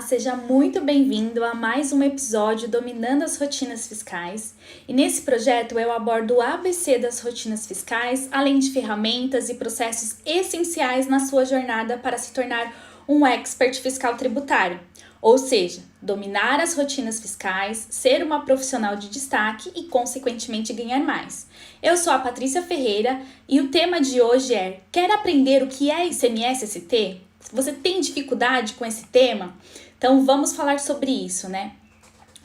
seja muito bem-vindo a mais um episódio Dominando as Rotinas Fiscais. E nesse projeto eu abordo o ABC das rotinas fiscais, além de ferramentas e processos essenciais na sua jornada para se tornar um expert fiscal tributário. Ou seja, dominar as rotinas fiscais, ser uma profissional de destaque e, consequentemente, ganhar mais. Eu sou a Patrícia Ferreira e o tema de hoje é: quer aprender o que é ICMS-ST? Você tem dificuldade com esse tema? Então vamos falar sobre isso, né?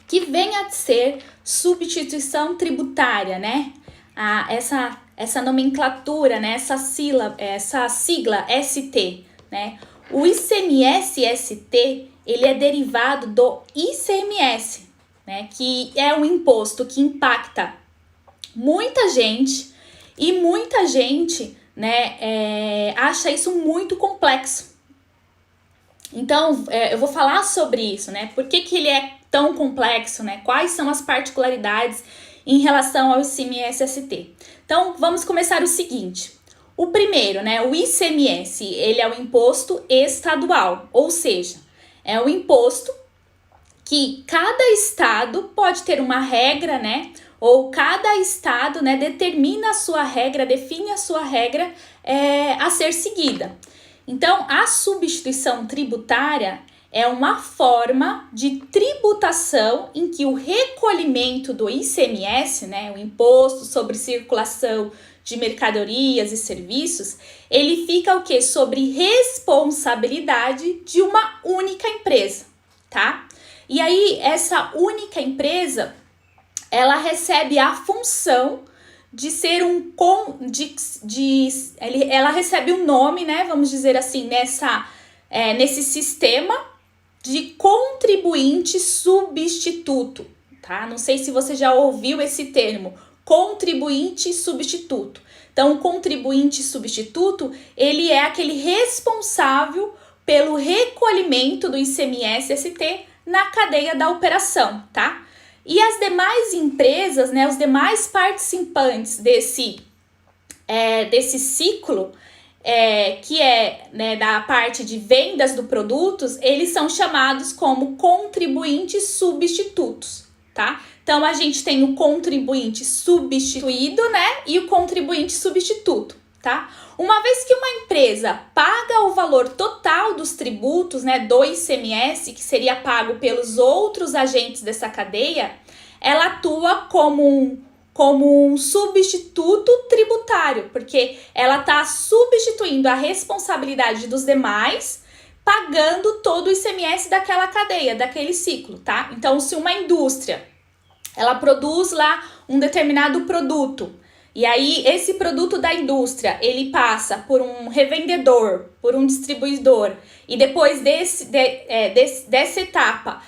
Que vem a ser substituição tributária, né? Essa nomenclatura, né? Essa sigla ST, né? O ICMS-ST, ele é derivado do ICMS, né? Que é um imposto que impacta muita gente e muita gente, né, acha isso muito complexo. Então, eu vou falar sobre isso, né? Por que ele é tão complexo, né? Quais são as particularidades em relação ao ICMS-ST? Então, vamos começar o seguinte. O primeiro, né? O ICMS, ele é o imposto estadual, ou seja, é o imposto que cada estado pode ter uma regra, né? Ou cada estado, né, determina a sua regra, define a sua regra a ser seguida. Então, a substituição tributária é uma forma de tributação em que o recolhimento do ICMS, né, o Imposto sobre Circulação de Mercadorias e Serviços, ele fica o quê? Sobre responsabilidade de uma única empresa, tá? E aí, essa única empresa, ela recebe a função de ser ela recebe um nome, né, vamos dizer assim, nesse sistema de contribuinte substituto, tá? Não sei se você já ouviu esse termo, contribuinte substituto. Então, o contribuinte substituto, ele é aquele responsável pelo recolhimento do ICMS-ST na cadeia da operação, tá? E as demais empresas, né, os demais participantes desse ciclo, que é, né, da parte de vendas do produtos, eles são chamados como contribuintes substitutos, tá? Então, a gente tem o contribuinte substituído, né, e o contribuinte substituto, tá? Uma vez que uma empresa paga o valor total dos tributos, né, do ICMS, que seria pago pelos outros agentes dessa cadeia, ela atua como um substituto tributário, porque ela está substituindo a responsabilidade dos demais, pagando todo o ICMS daquela cadeia, daquele ciclo, tá? Então, se uma indústria, ela produz lá um determinado produto, e aí esse produto da indústria, ele passa por um revendedor, por um distribuidor, e depois dessa etapa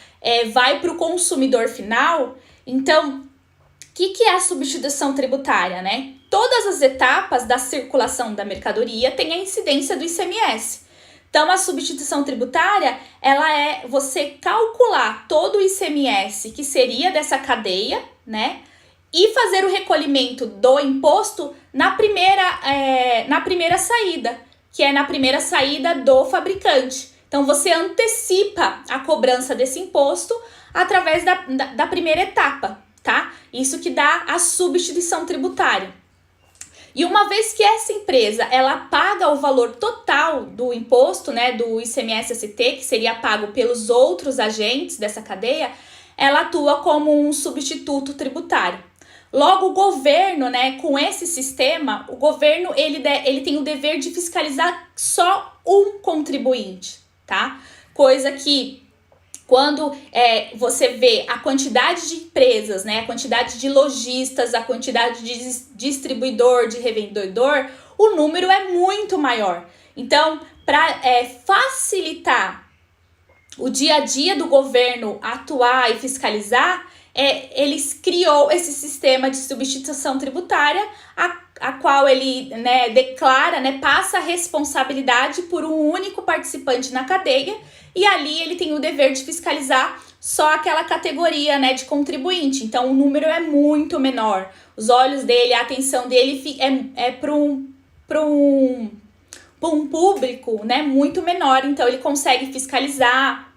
vai para o consumidor final. Então, o que é a substituição tributária, né? Todas as etapas da circulação da mercadoria têm a incidência do ICMS. Então, a substituição tributária, ela é você calcular todo o ICMS que seria dessa cadeia, né? E fazer o recolhimento do imposto na primeira saída, que é na primeira saída do fabricante. Então, você antecipa a cobrança desse imposto através da primeira etapa, tá? Isso que dá a substituição tributária. E uma vez que essa empresa, ela paga o valor total do imposto, né, do ICMS-ST, que seria pago pelos outros agentes dessa cadeia, ela atua como um substituto tributário. Logo, o governo, né, com esse sistema, o governo ele tem o dever de fiscalizar só um contribuinte, tá? Coisa que, quando você vê a quantidade de empresas, né, a quantidade de lojistas, a quantidade de distribuidor, de revendedor, o número é muito maior. Então, para facilitar o dia a dia do governo atuar e fiscalizar, eles criou esse sistema de substituição tributária, a qual ele, né, declara, né, passa a responsabilidade por um único participante na cadeia, e ali ele tem o dever de fiscalizar só aquela categoria, né, de contribuinte. Então, o número é muito menor. Os olhos dele, a atenção dele é para um público, né, muito menor. Então, ele consegue fiscalizar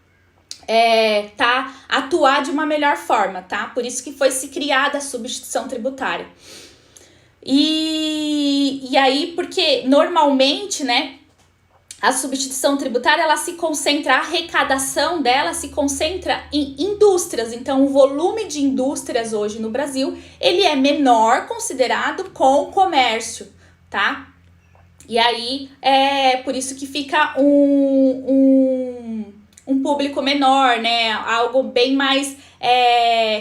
atuar de uma melhor forma, tá? Por isso que foi se criada a substituição tributária. E aí, porque normalmente, né, a substituição tributária, ela se concentra, a arrecadação dela se concentra em indústrias. Então, o volume de indústrias hoje no Brasil, ele é menor considerado com o comércio, tá? E aí, é por isso que fica um público menor, né? Algo bem mais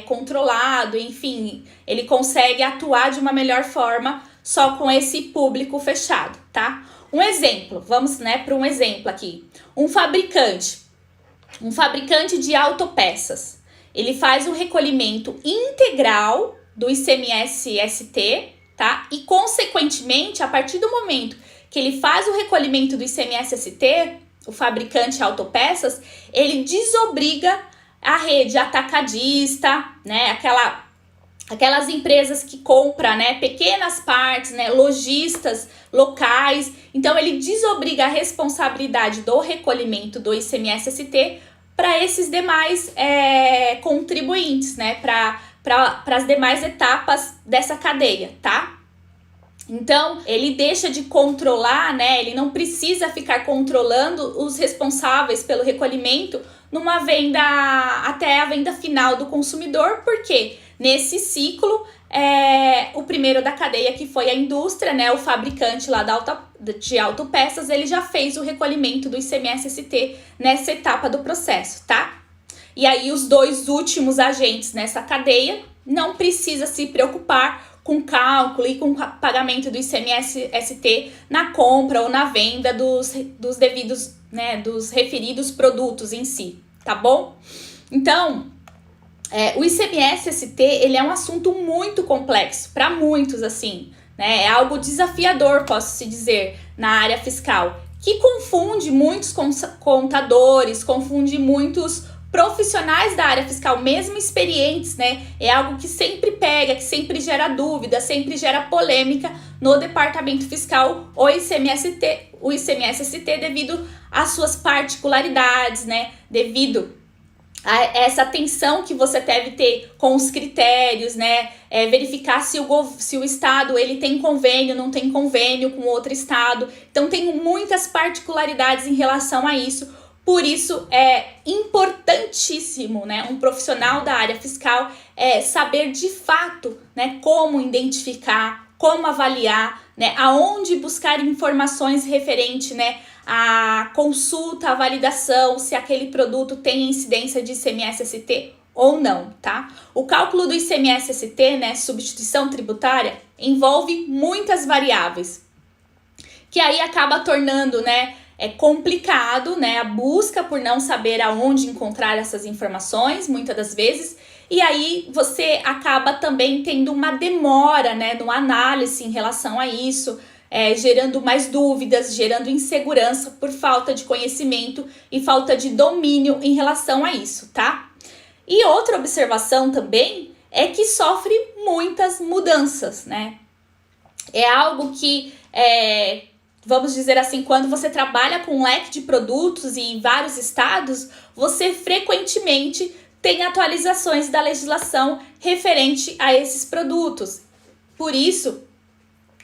controlado, enfim. Ele consegue atuar de uma melhor forma só com esse público fechado, tá? Um exemplo, vamos, né, para um exemplo aqui. Um fabricante de autopeças, ele faz o recolhimento integral do ICMS-ST, tá? E, consequentemente, a partir do momento que ele faz o recolhimento do ICMS-ST, o fabricante de autopeças, ele desobriga a rede atacadista, né? Aquelas empresas que compram, né, pequenas partes, né, lojistas locais. Então, ele desobriga a responsabilidade do recolhimento do ICMS-ST para esses demais contribuintes, né, para as demais etapas dessa cadeia, tá? Então, ele deixa de controlar, né, ele não precisa ficar controlando os responsáveis pelo recolhimento numa venda, até a venda final do consumidor, porque nesse ciclo, o primeiro da cadeia, que foi a indústria, né, o fabricante lá de autopeças, ele já fez o recolhimento do ICMS-ST nessa etapa do processo, tá? E aí, os dois últimos agentes nessa cadeia não precisa se preocupar com cálculo e com pagamento do ICMS-ST na compra ou na venda dos devidos, né, dos referidos produtos em si, tá bom? Então, o ICMS-ST, ele é um assunto muito complexo, para muitos, assim, né? É algo desafiador, posso-se dizer, na área fiscal, que confunde muitos contadores, confunde muitos profissionais da área fiscal, mesmo experientes, né? É algo que sempre pega, que sempre gera dúvida, sempre gera polêmica no departamento fiscal, o ICMS-ST, devido às suas particularidades, né? Devido a essa atenção que você deve ter com os critérios, né? Verificar se o estado ele tem convênio, não tem convênio com outro estado. Então, tem muitas particularidades em relação a isso. Por isso, é importantíssimo, né, um profissional da área fiscal saber de fato, né, como identificar, como avaliar, né, aonde buscar informações referente, né, à consulta, à validação, se aquele produto tem incidência de ICMS-ST ou não, tá? O cálculo do ICMS-ST, né, substituição tributária, envolve muitas variáveis, que aí acaba tornando, né, complicado, né, a busca por não saber aonde encontrar essas informações, muitas das vezes, e aí você acaba também tendo uma demora, né, no análise em relação a isso, gerando mais dúvidas, gerando insegurança por falta de conhecimento e falta de domínio em relação a isso, tá? E outra observação também é que sofre muitas mudanças, né? É algo que vamos dizer assim, quando você trabalha com um leque de produtos em vários estados, você frequentemente tem atualizações da legislação referente a esses produtos. Por isso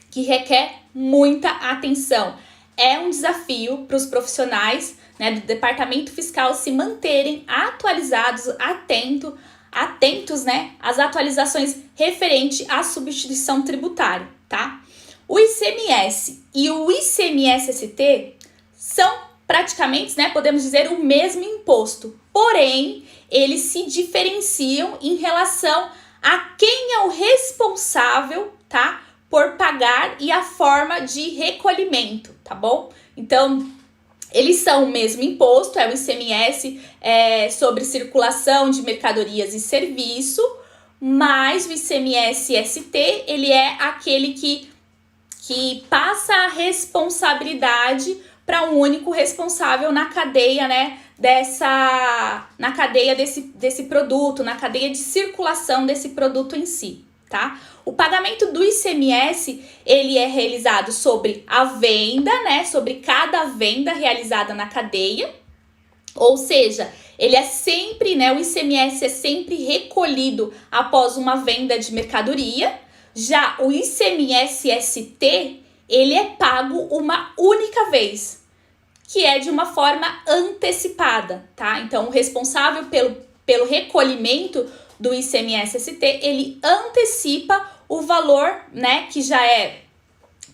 que requer muita atenção. É um desafio para os profissionais, né, do departamento fiscal se manterem atualizados, atentos, né, às atualizações referente à substituição tributária, tá? O ICMS e o ICMS-ST são praticamente, né, podemos dizer, o mesmo imposto. Porém, eles se diferenciam em relação a quem é o responsável, tá, por pagar e a forma de recolhimento, tá bom? Então, eles são o mesmo imposto, é o ICMS sobre circulação de mercadorias e serviço, mas o ICMS-ST, ele é aquele que passa a responsabilidade para um único responsável na cadeia, né, na cadeia desse produto, na cadeia de circulação desse produto em si, tá? O pagamento do ICMS, ele é realizado sobre a venda, né, sobre cada venda realizada na cadeia, Ou seja, ele é sempre, né, o ICMS é sempre recolhido após uma venda de mercadoria. Já o ICMS-ST, ele é pago uma única vez, que é de uma forma antecipada, tá? Então, o responsável pelo recolhimento do ICMS-ST, ele antecipa o valor, né, que já é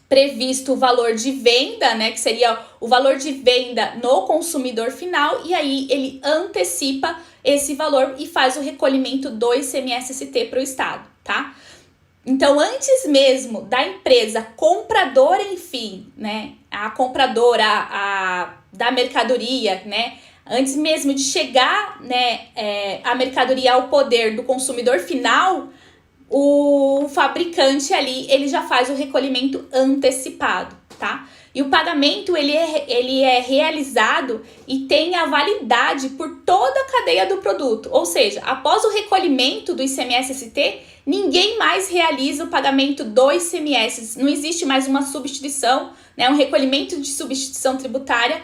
previsto o valor de venda, né, que seria o valor de venda no consumidor final, e aí ele antecipa esse valor e faz o recolhimento do ICMS-ST para o Estado, tá? Então, antes mesmo da empresa compradora, enfim, né, a compradora da mercadoria, né, antes mesmo de chegar, né, a mercadoria ao poder do consumidor final, o fabricante ali, ele já faz o recolhimento antecipado, tá? E o pagamento, ele é realizado e tem a validade por toda a cadeia do produto. Ou seja, após o recolhimento do ICMS-ST, ninguém mais realiza o pagamento do ICMS. Não existe mais uma substituição, né, um recolhimento de substituição tributária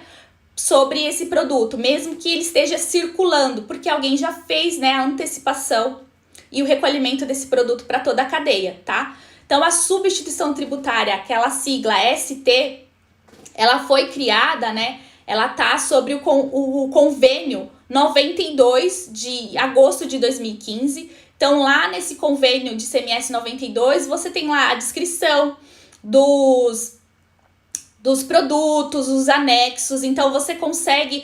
sobre esse produto, mesmo que ele esteja circulando, porque alguém já fez, né, a antecipação e o recolhimento desse produto para toda a cadeia, tá? Então, a substituição tributária, aquela sigla ST, ela foi criada, né? Ela tá sobre o convênio 92 de agosto de 2015. Então, lá nesse convênio de ICMS 92, você tem lá a descrição dos produtos, os anexos, então você consegue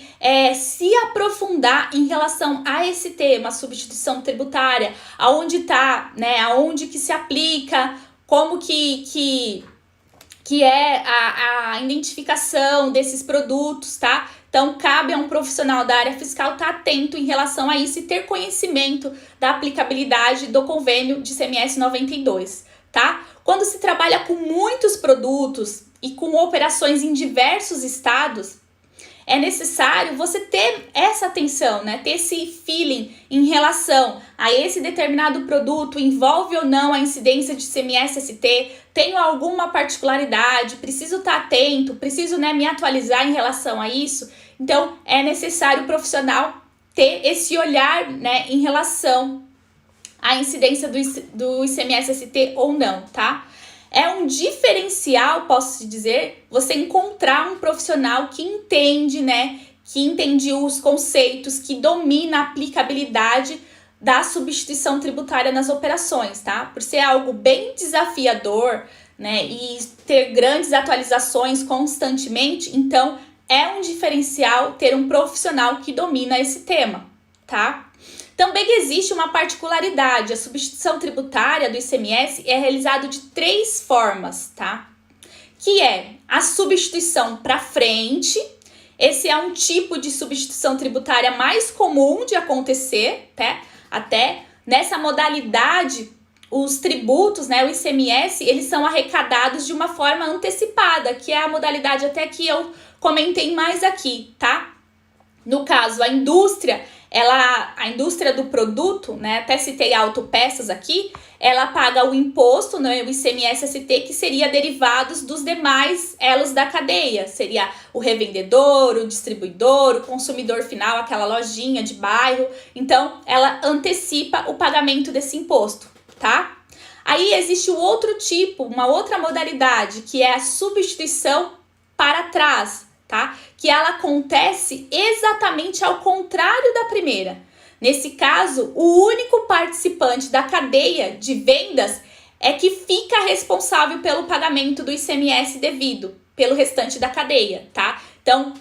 se aprofundar em relação a esse tema, substituição tributária, aonde tá, né, aonde que se aplica, como que é a identificação desses produtos, tá? Então, cabe a um profissional da área fiscal estar atento em relação a isso e ter conhecimento da aplicabilidade do convênio de ICMS 92, tá? Quando se trabalha com muitos produtos e com operações em diversos estados, é necessário você ter essa atenção, né? Ter esse feeling em relação a esse determinado produto, envolve ou não a incidência de ICMS-ST, tenho alguma particularidade, preciso estar atento, preciso, né, me atualizar em relação a isso. Então, é necessário o profissional ter esse olhar, né, em relação à incidência do ICMS-ST ou não, tá? É um diferencial, posso te dizer, você encontrar um profissional que entende, né, que entende os conceitos, que domina a aplicabilidade da substituição tributária nas operações, tá? Por ser algo bem desafiador, né, e ter grandes atualizações constantemente, então é um diferencial ter um profissional que domina esse tema, tá? Também existe uma particularidade, a substituição tributária do ICMS é realizada de 3 formas, tá? Que é a substituição para frente, esse é um tipo de substituição tributária mais comum de acontecer, tá? Até nessa modalidade, os tributos, né, o ICMS, eles são arrecadados de uma forma antecipada, que é a modalidade até que eu comentei mais aqui, tá? No caso, a indústria do produto, né, até citei autopeças aqui, ela paga o imposto, né, o ICMS-ST, que seria derivados dos demais elos da cadeia. Seria o revendedor, o distribuidor, o consumidor final, aquela lojinha de bairro. Então, ela antecipa o pagamento desse imposto, tá? Aí existe o outro tipo, uma outra modalidade, que é a substituição para trás, tá? Que ela acontece exatamente ao contrário da primeira. Nesse caso, o único participante da cadeia de vendas é que fica responsável pelo pagamento do ICMS devido pelo restante da cadeia, tá? Então,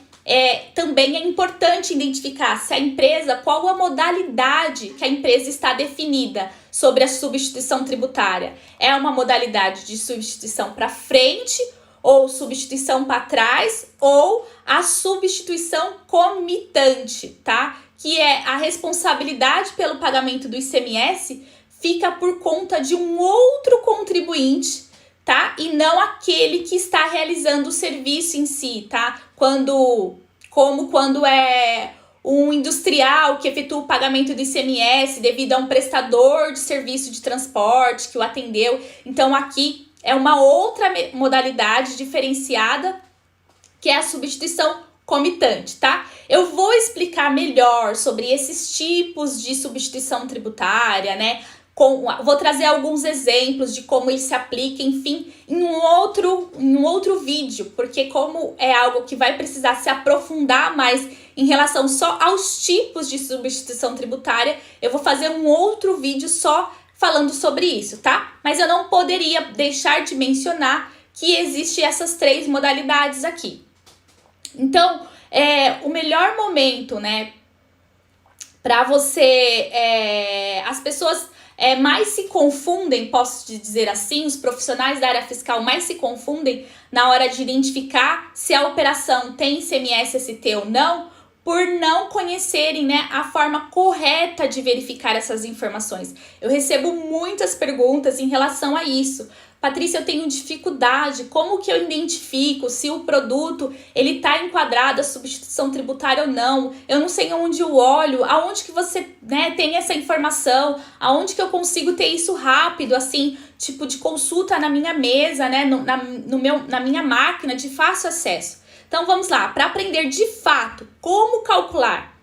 também é importante identificar se a empresa, qual a modalidade que a empresa está definida sobre a substituição tributária. É uma modalidade de substituição para frente, ou substituição para trás, ou a substituição comitante, tá? Que é a responsabilidade pelo pagamento do ICMS fica por conta de um outro contribuinte, tá? E não aquele que está realizando o serviço em si, tá? Como quando é um industrial que efetua o pagamento do ICMS devido a um prestador de serviço de transporte que o atendeu. Então, aqui é uma outra modalidade diferenciada, que é a substituição comitante, tá? Eu vou explicar melhor sobre esses tipos de substituição tributária, né? Vou trazer alguns exemplos de como ele se aplica, enfim, em um outro vídeo, porque como é algo que vai precisar se aprofundar mais em relação só aos tipos de substituição tributária, eu vou fazer um outro vídeo só falando sobre isso, tá? Mas eu não poderia deixar de mencionar que existem essas 3 modalidades aqui. Então, o melhor momento, né, para você, as pessoas mais se confundem, posso te dizer assim, os profissionais da área fiscal mais se confundem na hora de identificar se a operação tem ICMS-ST ou não, por não conhecerem, né, a forma correta de verificar essas informações. Eu recebo muitas perguntas em relação a isso. Patrícia, eu tenho dificuldade, como que eu identifico se o produto ele está enquadrado a substituição tributária ou não? Eu não sei onde eu olho, aonde que você, né, tem essa informação, aonde que eu consigo ter isso rápido, assim, tipo de consulta na minha mesa, né, na minha máquina de fácil acesso. Então vamos lá, para aprender de fato como calcular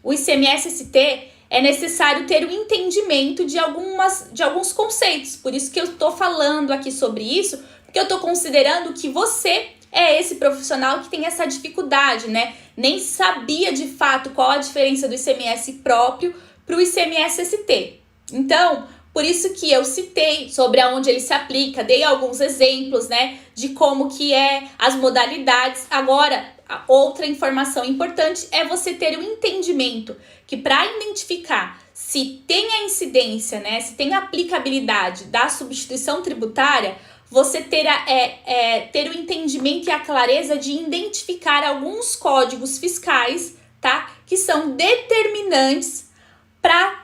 o ICMS-ST, é necessário ter o entendimento de alguns conceitos. Por isso que eu estou falando aqui sobre isso, porque eu estou considerando que você é esse profissional que tem essa dificuldade, né? Nem sabia de fato qual a diferença do ICMS próprio para o ICMS-ST. Então, por isso que eu citei sobre aonde ele se aplica, dei alguns exemplos, né, de como que as modalidades. Agora, outra informação importante é você ter o entendimento que para identificar se tem a incidência, né, se tem a aplicabilidade da substituição tributária, você ter o entendimento e a clareza de identificar alguns códigos fiscais, tá, que são determinantes para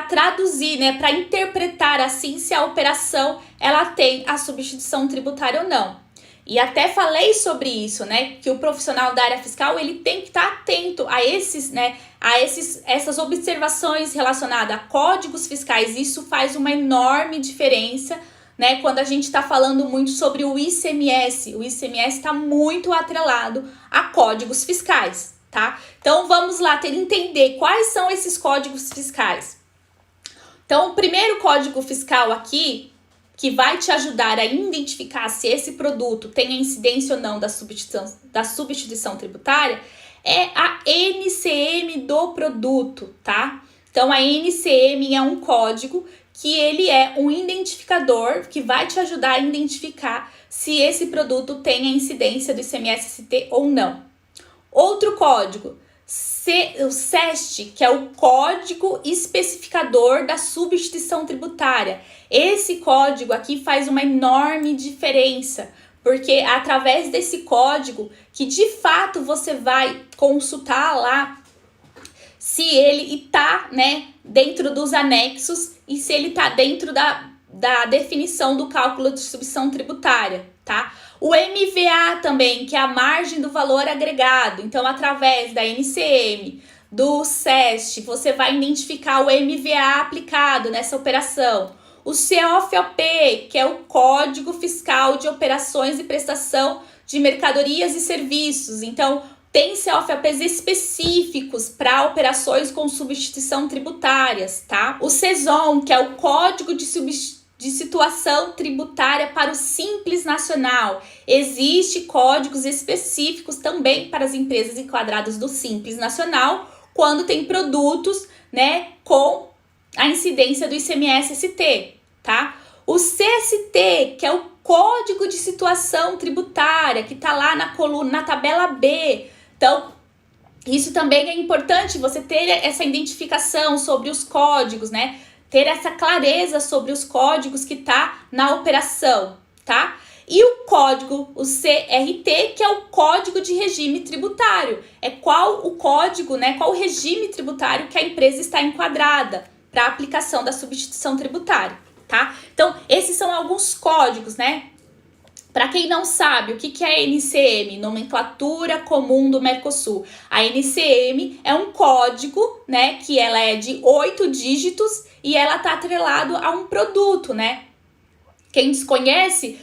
traduzir, né, para interpretar assim se a operação ela tem a substituição tributária ou não. E até falei sobre isso, né, que o profissional da área fiscal ele tem que estar atento a essas observações relacionadas a códigos fiscais. Isso faz uma enorme diferença, né, quando a gente está falando muito sobre o ICMS. O ICMS está muito atrelado a códigos fiscais, tá? Então vamos lá entender quais são esses códigos fiscais. Então, o primeiro código fiscal aqui, que vai te ajudar a identificar se esse produto tem a incidência ou não da substituição tributária, é a NCM do produto, tá? Então, a NCM é um código que ele é um identificador que vai te ajudar a identificar se esse produto tem a incidência do ICMS-ST ou não. Outro código, o CEST, que é o Código Especificador da Substituição Tributária. Esse código aqui faz uma enorme diferença, porque é através desse código que de fato você vai consultar lá se ele está, né, dentro dos anexos e se ele está dentro da definição do cálculo de substituição tributária, tá? O MVA também, que é a margem do valor agregado. Então, através da NCM, do CEST, você vai identificar o MVA aplicado nessa operação. O COFOP, que é o Código Fiscal de Operações e Prestação de Mercadorias e Serviços. Então, tem COFOPs específicos para operações com substituição tributárias, tá? O CESOM, que é o Código de Situação Tributária para o Simples Nacional. Existem códigos específicos também para as empresas enquadradas do Simples Nacional, quando tem produtos, né, com a incidência do ICMS-ST, tá? O CST, que é o Código de Situação Tributária, que está lá na tabela B. Então, isso também é importante, você ter essa identificação sobre os códigos, né? Ter essa clareza sobre os códigos que tá na operação, tá? E o código, o CRT, que é o Código de Regime Tributário. É qual o código, né? Qual o regime tributário que a empresa está enquadrada para a aplicação da substituição tributária, tá? Então, esses são alguns códigos, né? Para quem não sabe, o que é a NCM? Nomenclatura Comum do Mercosul. A NCM é um código, né? Que ela é de 8 dígitos e ela está atrelado a um produto, né? Quem desconhece,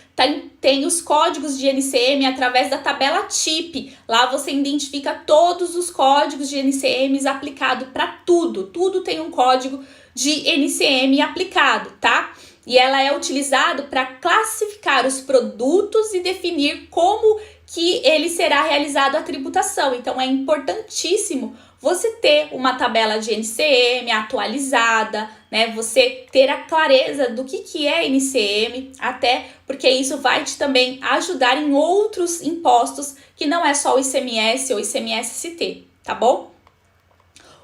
tem os códigos de NCM através da tabela TIP. Lá você identifica todos os códigos de NCMs aplicado para tudo. Tudo tem um código de NCM aplicado, tá? E ela é utilizada para classificar os produtos e definir como que ele será realizado a tributação. Então, é importantíssimo você ter uma tabela de NCM atualizada, né? Você ter a clareza do que é NCM, até porque isso vai te também ajudar em outros impostos, que não é só o ICMS ou ICMS-ST, tá bom?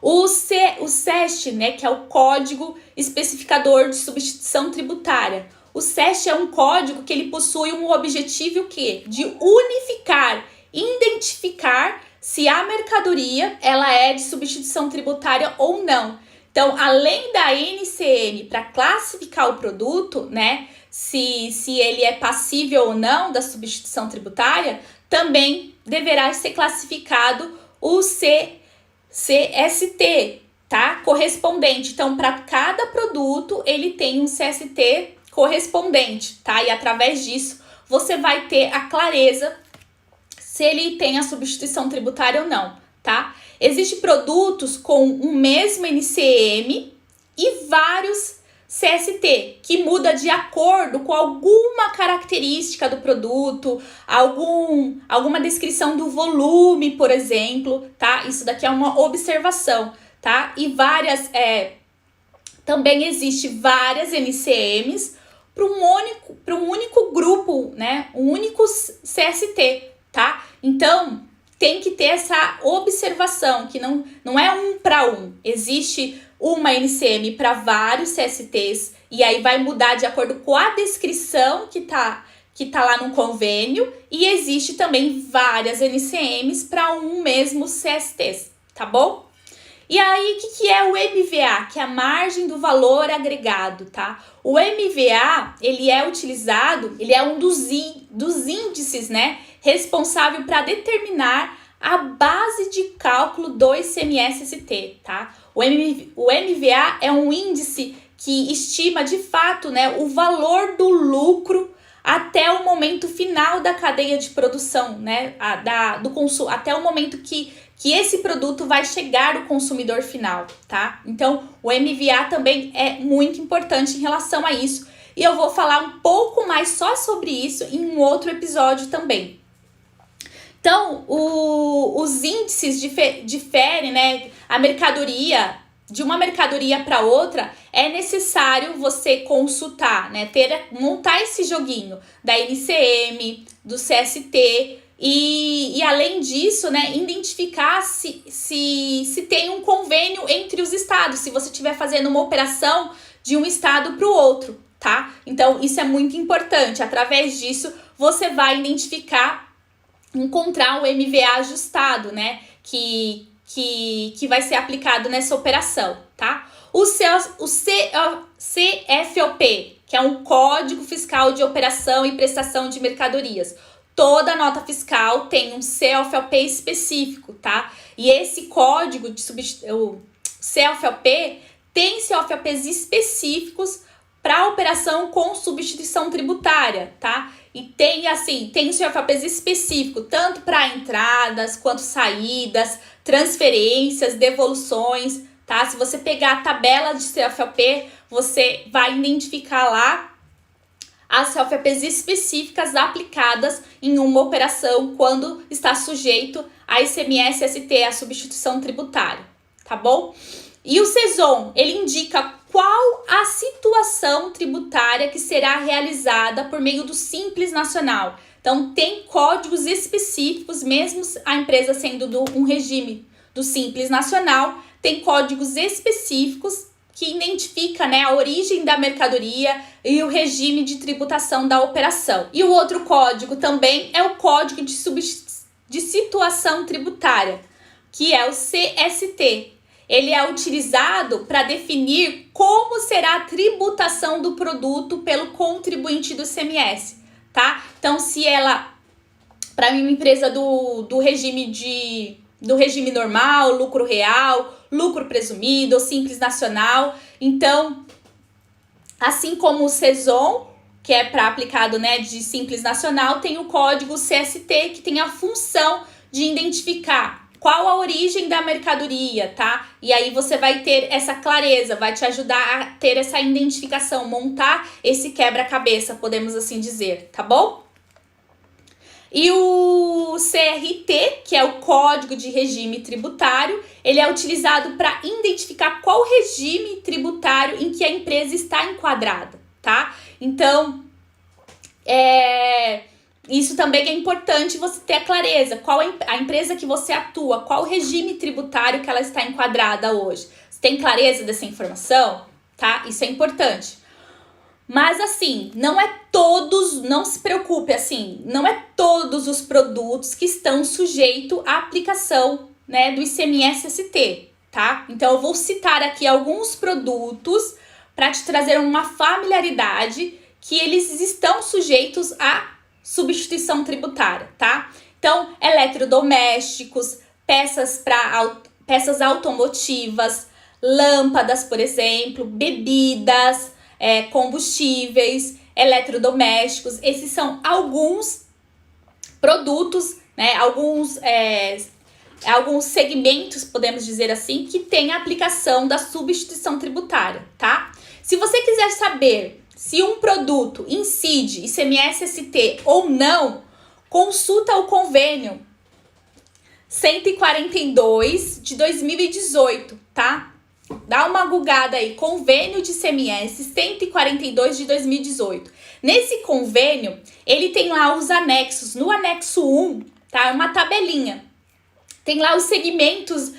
O SEST, né, que é o Código Especificador de Substituição Tributária. O SEST é um código que ele possui um objetivo o quê? De unificar, identificar se a mercadoria ela é de substituição tributária ou não. Então, além da NCM para classificar o produto, né, se ele é passível ou não da substituição tributária, também deverá ser classificado o CST, tá? Correspondente. Então, para cada produto, ele tem um CST correspondente, tá? E através disso, você vai ter a clareza se ele tem a substituição tributária ou não, tá? Existem produtos com o mesmo NCM e vários CST, que muda de acordo com alguma característica do produto, alguma descrição do volume, por exemplo, tá? Isso daqui é uma observação, tá? E também existe várias NCMs para um único grupo, né? Um único CST, tá? Então, tem que ter essa observação, que não é um para um. Existe uma NCM para vários CSTs, e aí vai mudar de acordo com a descrição que tá lá no convênio, e existe também várias NCMs para um mesmo CST, tá bom? E aí, o que é o MVA? Que é a margem do valor agregado, tá? O MVA, ele é utilizado, ele é um dos índices, né, responsável para determinar a base de cálculo do ICMS-ST, tá? O MVA é um índice que estima, de fato, né, o valor do lucro até o momento final da cadeia de produção, né, do consumo, até o momento que esse produto vai chegar ao consumidor final, tá? Então, o MVA também é muito importante em relação a isso, e eu vou falar um pouco mais só sobre isso em um outro episódio também. Então, os índices diferem, né? A mercadoria, de uma mercadoria para outra, é necessário você consultar, né? Montar esse joguinho da NCM, do CST, e além disso, né, identificar se tem um convênio entre os estados, se você estiver fazendo uma operação de um estado para o outro, tá? Então, isso é muito importante. Através disso, você vai encontrar o MVA ajustado, né, que vai ser aplicado nessa operação, tá? O CFOP, que é um Código Fiscal de Operação e Prestação de Mercadorias. Toda nota fiscal tem um CFOP específico, tá? E esse código de CFOP tem CFOPs específicos para operação com substituição tributária, tá? E tem CFOPs específico tanto para entradas quanto saídas, transferências, devoluções, tá? Se você pegar a tabela de CFOP, você vai identificar lá as CFOPs específicas aplicadas em uma operação quando está sujeito a ICMS-ST, a substituição tributária, tá bom? E o CESOM, ele indica qual a situação tributária que será realizada por meio do Simples Nacional. Então, tem códigos específicos, mesmo a empresa sendo um regime do Simples Nacional, tem códigos específicos que identifica, né, a origem da mercadoria e o regime de tributação da operação. E o outro código também é o Código de Situação Tributária, que é o CST. Ele é utilizado para definir como será a tributação do produto pelo contribuinte do ICMS, tá? Então, se ela, para uma empresa do regime normal, lucro real, lucro presumido ou Simples Nacional, então, assim como o CESOM que é para aplicado, né, de Simples Nacional, tem o código CST, que tem a função de identificar qual a origem da mercadoria, tá? E aí você vai ter essa clareza, vai te ajudar a ter essa identificação, montar esse quebra-cabeça, podemos assim dizer, tá bom? E o CRT, que é o Código de Regime Tributário, ele é utilizado para identificar qual regime tributário em que a empresa está enquadrada, tá? Então, isso também é importante você ter a clareza. Qual a empresa que você atua, qual o regime tributário que ela está enquadrada hoje. Você tem clareza dessa informação? Tá? Isso é importante. Mas assim, não é todos, não se preocupe, assim, não é todos os produtos que estão sujeitos à aplicação, né, do ICMS-ST, tá? Então eu vou citar aqui alguns produtos para te trazer uma familiaridade que eles estão sujeitos à substituição tributária, tá? Então, eletrodomésticos, peças automotivas, lâmpadas, por exemplo, bebidas, combustíveis, eletrodomésticos. Esses são alguns produtos, né? Alguns segmentos, podemos dizer assim, que tem a aplicação da substituição tributária, tá? Se você quiser saber se um produto incide ICMS-ST ou não, consulta o convênio 142 de 2018, tá? Dá uma gugada aí, convênio de ICMS 142 de 2018. Nesse convênio, ele tem lá os anexos. No anexo 1, tá? Uma tabelinha. Tem lá os segmentos,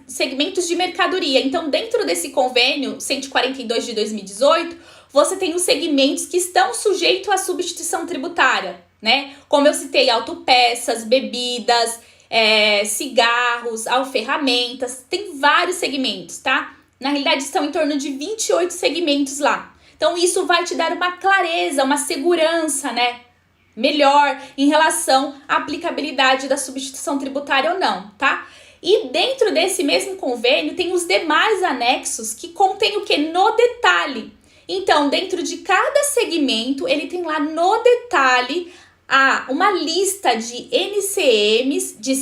segmentos de mercadoria. Então, dentro desse convênio 142 de 2018, você tem os segmentos que estão sujeitos à substituição tributária, né? Como eu citei, autopeças, bebidas, cigarros, ferramentas, tem vários segmentos, tá? Na realidade, são em torno de 28 segmentos lá. Então, isso vai te dar uma clareza, uma segurança, né? Melhor em relação à aplicabilidade da substituição tributária ou não, tá? E dentro desse mesmo convênio, tem os demais anexos que contém o que? No detalhe. Então, dentro de cada segmento, ele tem lá no detalhe uma lista de NCMs, de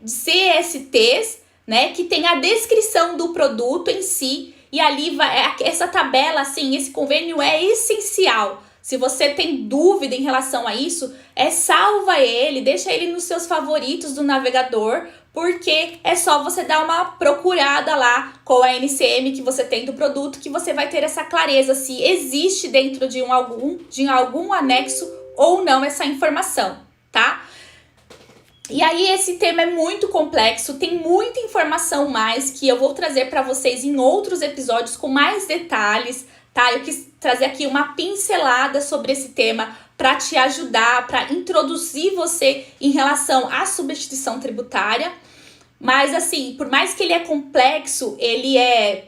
CSTs, né, que tem a descrição do produto em si, e ali essa tabela, assim, esse convênio é essencial. Se você tem dúvida em relação a isso, salva ele, deixa ele nos seus favoritos do navegador, porque é só você dar uma procurada lá com a NCM que você tem do produto, que você vai ter essa clareza se existe dentro de algum anexo ou não essa informação, tá? E aí esse tema é muito complexo, tem muita informação mais que eu vou trazer para vocês em outros episódios com mais detalhes, tá? Eu quis trazer aqui uma pincelada sobre esse tema para te ajudar, para introduzir você em relação à substituição tributária. Mas assim, por mais que ele é complexo, ele é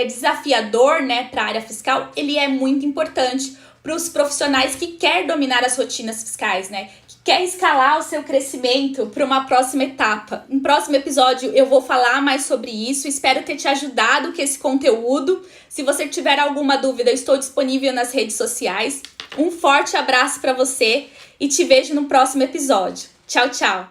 desafiador, né, para a área fiscal, ele é muito importante para os profissionais que querem dominar as rotinas fiscais, né? Que quer escalar o seu crescimento para uma próxima etapa. No próximo episódio eu vou falar mais sobre isso. Espero ter te ajudado com esse conteúdo. Se você tiver alguma dúvida, eu estou disponível nas redes sociais. Um forte abraço para você e te vejo no próximo episódio. Tchau, tchau!